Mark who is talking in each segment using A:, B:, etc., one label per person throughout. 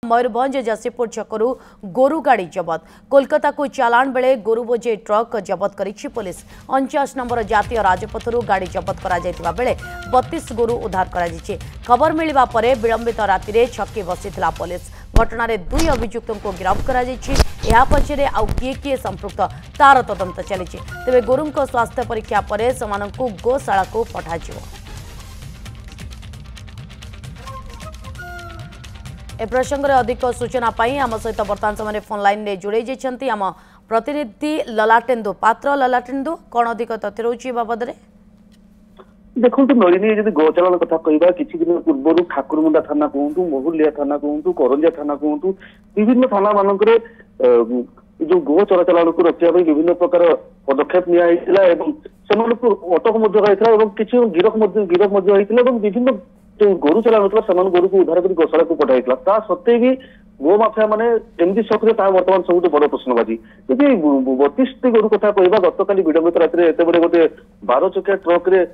A: मयूरभंज जसीपुर छकरू गोरु गाड़ी जबत कोलकाता को चालाण बेले गोरु बोझे ट्रक जबत करिछि पुलिस 49 नंबर जातीय राजपथरू गाड़ी जबत करा जायतिबा बेले 32 गोरु उद्धार करा जायछि। खबर मिलिबा परे विलंबित राति छक्की बसिथिला पुलिस। घटना दुई अभियुक्त को गिरफ्त करा जायछि। एहा पछरे आउ किए संपृक्त तार तदंत चलिछि। तेबे गोरुंको स्वास्थ्य परीक्षा परे समानंकु गोशाला को पठाजिवो। ए प्रसंग में अधिक सूचना पाई आम सहित बर्तमान समय फोन लाइन में जोड़े जाइछंती आम प्रतिनिधि ललाटेन्दु पात्र। ललाटेन्दु कौन अधिक तथ्य रोची बाबद रे?
B: देखो नलिनी जब गोचालन कथा कहवा किसी दिन पूर्व ठाकुरमुंडा थाना कहतु महुलिया थाना कहतु करंजिया थाना कहतु विभिन्न थाना मानक जो गो चलाचलन को रक्षा विभिन्न प्रकार पदक्षेप निया अटक किसी गिरफ विभिन्न जो गोरु चला गोरु को उद्धार कर गोशाला को पठाई सत्वे भी गो माफिया मैंने एमती सक्रिय बर्तमान सब बड़ प्रश्नबाजी यदि 32 गोरु कथा कहवा गतकाली विलंबित राति एत बड़े गोटे 12 चकिया ट्रक रे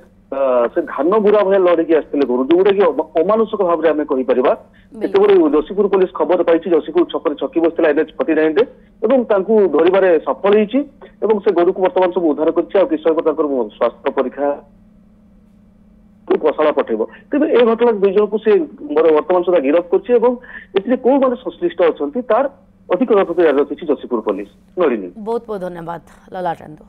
B: से धान बुरा भाई लड़की आसते गोरु जोटा कि अमानुषिक भाव में आम कहीपर एत बड़े जसीपुर पुलिस खबर पाई जसीपुर छक छकी बसला NH 49 धरवे सफल होती से गोरु को बर्तमान सब उद्धार कर स्वास्थ्य परीक्षा गोशाला पठेब तेज ए घटना दुई जन को बर्तमान सुधा गिरफ्त कर कौ मैंने संश्लिष्ट अच्छा तार अधिक तथ्य जारी रखी जसीपुर पुलिस। नलिनी बहुत
A: बहुत धन्यवाद ललाटेन्दु।